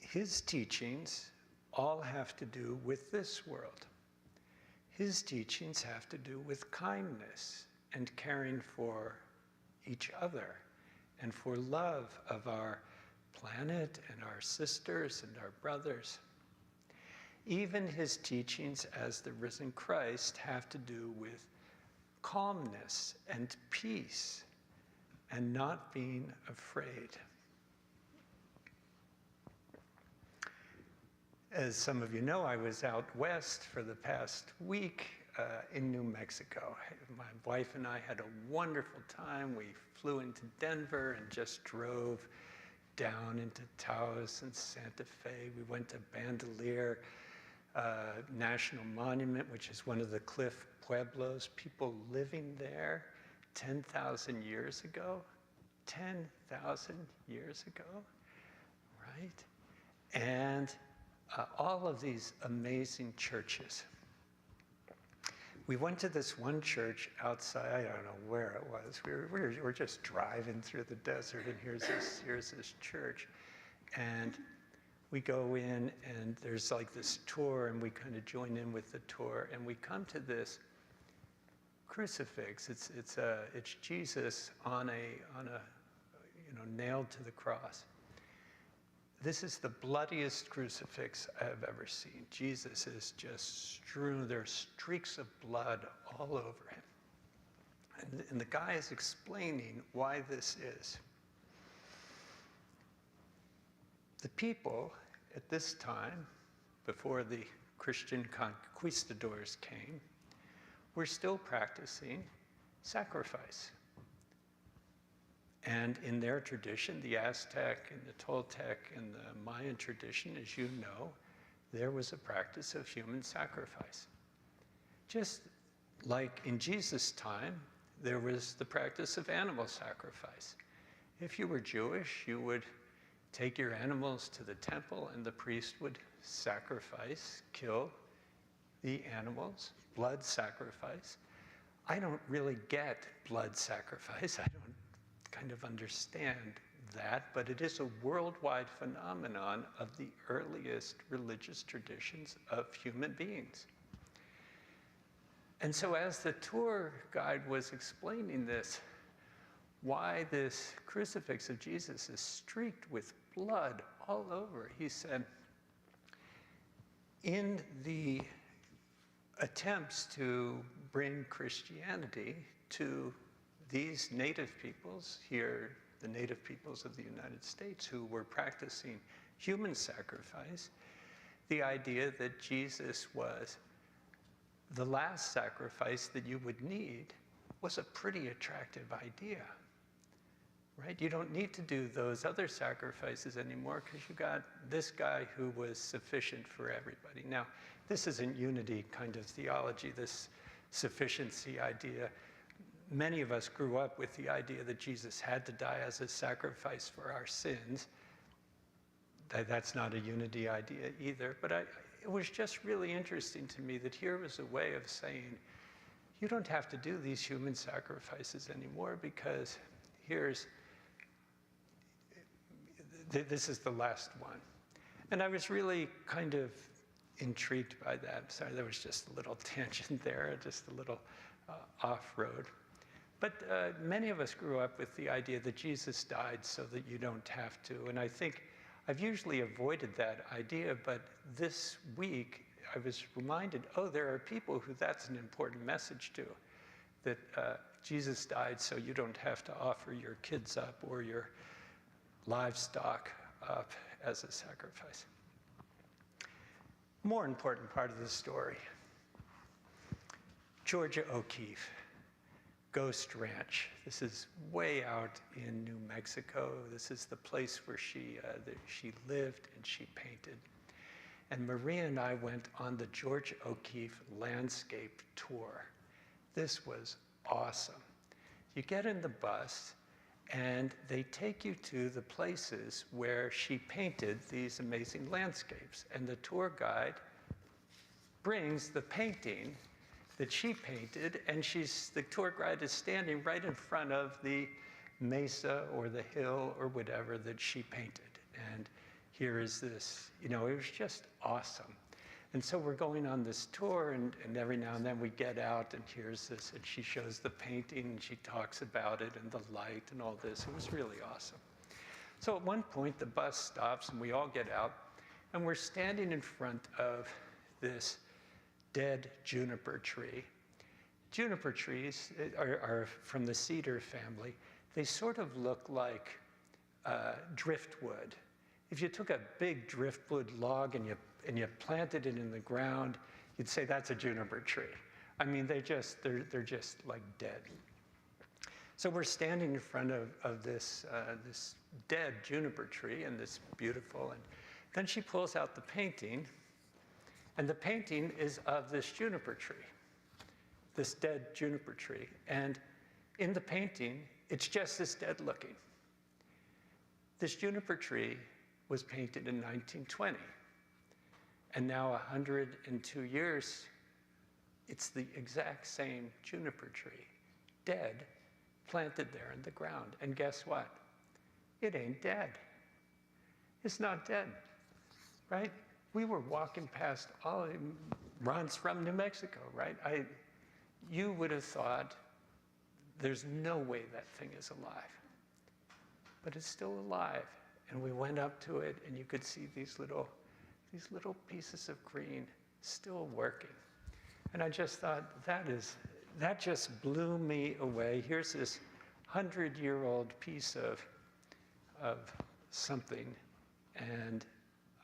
S4: His teachings all have to do with this world. His teachings have to do with kindness and caring for each other and for love of our planet and our sisters and our brothers. Even his teachings as the risen Christ have to do with calmness and peace and not being afraid. As some of you know, I was out west for the past week in New Mexico. My wife and I had a wonderful time. We flew into Denver and just drove down into Taos and Santa Fe. We went to Bandelier National Monument, which is one of the cliff pueblos, people living there 10,000 years ago. 10,000 years ago, right? And all of these amazing churches. We went to this one church outside, I don't know where it was. We were just driving through the desert, and here's this church. And we go in, and there's like this tour, and we kind of join in with the tour, and we come to this crucifix. It's Jesus on a nailed to the cross. This is the bloodiest crucifix I have ever seen. Jesus is just strewn. There are streaks of blood all over him. And the guy is explaining why this is. The people at this time, before the Christian conquistadors came, were still practicing sacrifice. And in their tradition, the Aztec and the Toltec and the Mayan tradition, as you know, there was a practice of human sacrifice. Just like in Jesus' time, there was the practice of animal sacrifice. If you were Jewish, you would take your animals to the temple, and the priest would sacrifice, kill the animals, blood sacrifice. I don't really get blood sacrifice. I don't kind of understand that, but it is a worldwide phenomenon of the earliest religious traditions of human beings. And so as the tour guide was explaining this, why this crucifix of Jesus is streaked with blood all over, he said, in the attempts to bring Christianity to these native peoples here, the native peoples of the United States who were practicing human sacrifice, the idea that Jesus was the last sacrifice that you would need was a pretty attractive idea, right? You don't need to do those other sacrifices anymore because you got this guy who was sufficient for everybody. Now, this isn't unity kind of theology, this sufficiency idea. Many of us grew up with the idea that Jesus had to die as a sacrifice for our sins. That's not a unity idea either, but it was just really interesting to me that here was a way of saying, you don't have to do these human sacrifices anymore because this is the last one. And I was really kind of intrigued by that. Sorry, there was just a little tangent there, just a little off-road. But many of us grew up with the idea that Jesus died so that you don't have to. And I think I've usually avoided that idea, but this week I was reminded, oh, there are people who that's an important message to, that Jesus died so you don't have to offer your kids up or your livestock up as a sacrifice. More important part of the story, Georgia O'Keeffe. Ghost Ranch. This is way out in New Mexico. This is the place where she lived and she painted. And Maria and I went on the Georgia O'Keeffe landscape tour. This was awesome. You get in the bus and they take you to the places where she painted these amazing landscapes. And the tour guide brings the painting that she painted, and the tour guide is standing right in front of the mesa or the hill or whatever that she painted. And here is this, it was just awesome. And so we're going on this tour, and every now and then we get out, and here's this, and she shows the painting, and she talks about it, and the light, and all this. It was really awesome. So at one point, the bus stops, and we all get out, and we're standing in front of this dead juniper tree. Juniper trees are from the cedar family. They sort of look like driftwood. If you took a big driftwood log and you planted it in the ground, you'd say that's a juniper tree. I mean, they're just like dead. So we're standing in front of this dead juniper tree, and this beautiful, and then she pulls out the painting, and the painting is of this juniper tree, this dead juniper tree. And in the painting, it's just as dead looking. This juniper tree was painted in 1920. And now 102 years, it's the exact same juniper tree, dead, planted there in the ground. And guess what? It ain't dead. It's not dead, right? We were walking past Ron's from New Mexico, right? You would have thought there's no way that thing is alive. But it's still alive. And we went up to it, and you could see these little pieces of green still working. And I just thought, that just blew me away. Here's this 100-year-old piece of something, and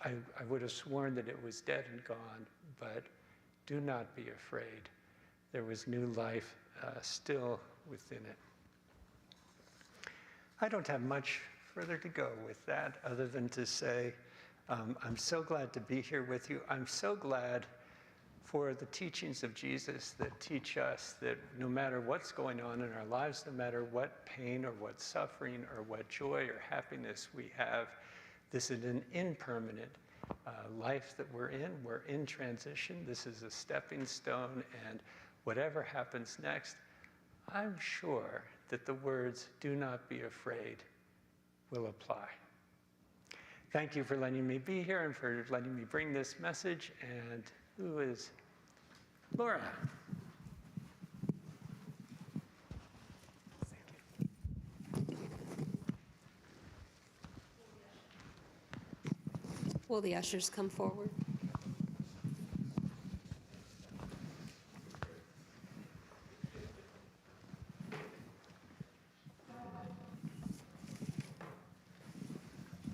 S4: I would have sworn that it was dead and gone, but do not be afraid. There was new life still within it. I don't have much further to go with that other than to say, I'm so glad to be here with you. I'm so glad for the teachings of Jesus that teach us that no matter what's going on in our lives, no matter what pain or what suffering or what joy or happiness we have, this is an impermanent life that we're in transition. This is a stepping stone, and whatever happens next, I'm sure that the words, "do not be afraid," will apply. Thank you for letting me be here and for letting me bring this message. And who is Laura?
S10: Will the ushers come forward?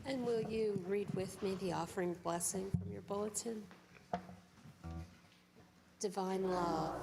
S10: And will you read with me the offering blessing from your bulletin? Divine love.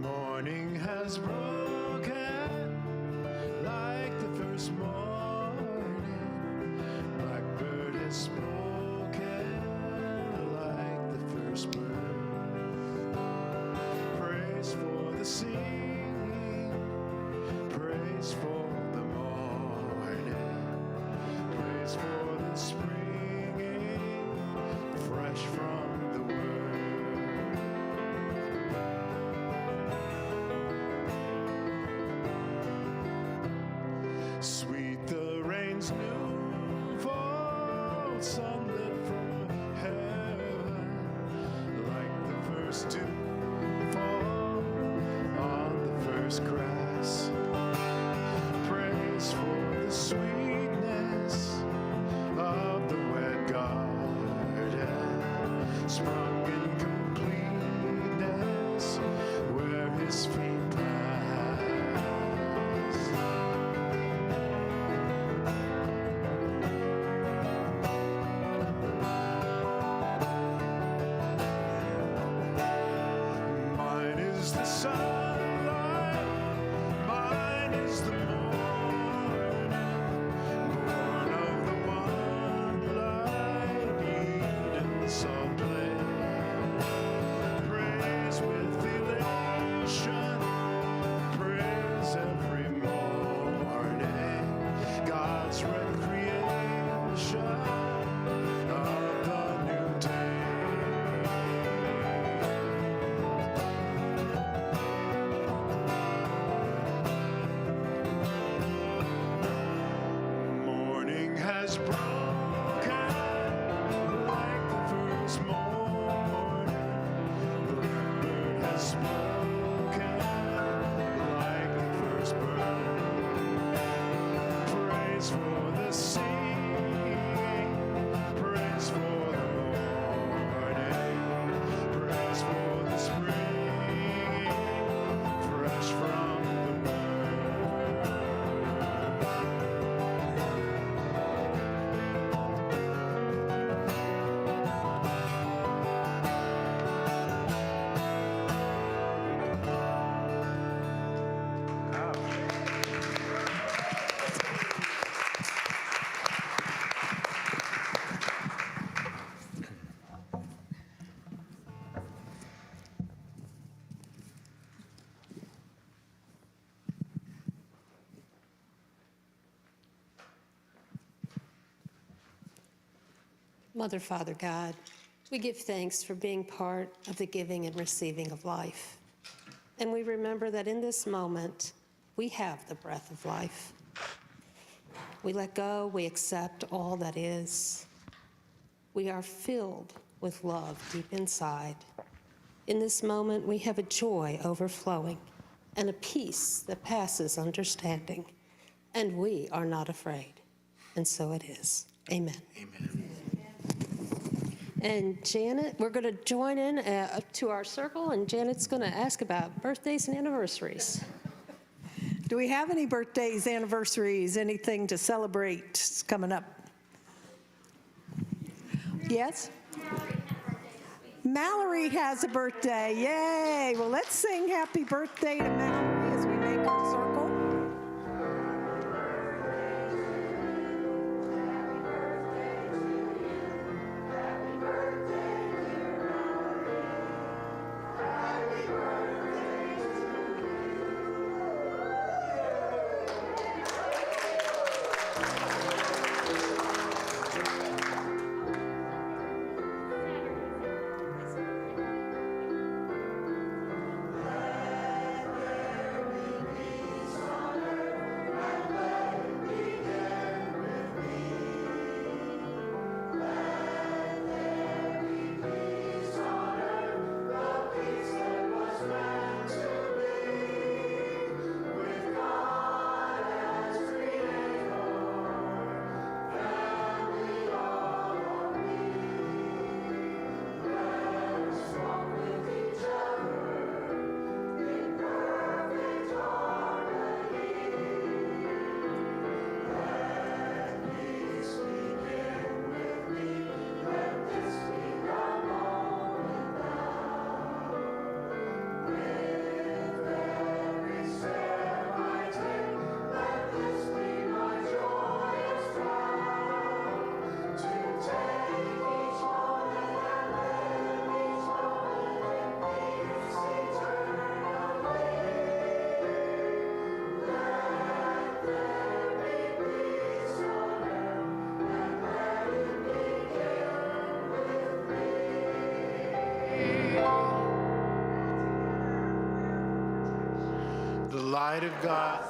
S7: Morning has broken like the first morning. Blackbird has spoken like the first bird. Praise for the singing, praise for the morning, praise for the springing fresh from the word. Sweet the rain's new fall, sunlit from heaven, like the first dew fall on the first grass. Praise for the sweetness of the wet garden, sprung in completeness where his feet pass. Praise for the sea, praise for the morning, praise for the spring, fresh from the
S10: Mother, Father, God, we give thanks for being part of the giving and receiving of life. And we remember that in this moment, we have the breath of life. We let go, we accept all that is. We are filled with love deep inside. In this moment, we have a joy overflowing and a peace that passes understanding. And we are not afraid. And so it is. Amen.
S9: Amen.
S10: And Janet, we're going to join in to our circle, and Janet's going to ask about birthdays and anniversaries.
S3: Do we have any birthdays, anniversaries, anything to celebrate coming up? Yes? Mallory has a birthday. Yay. Well, let's sing happy birthday to Mallory as we make our circle.
S7: light of God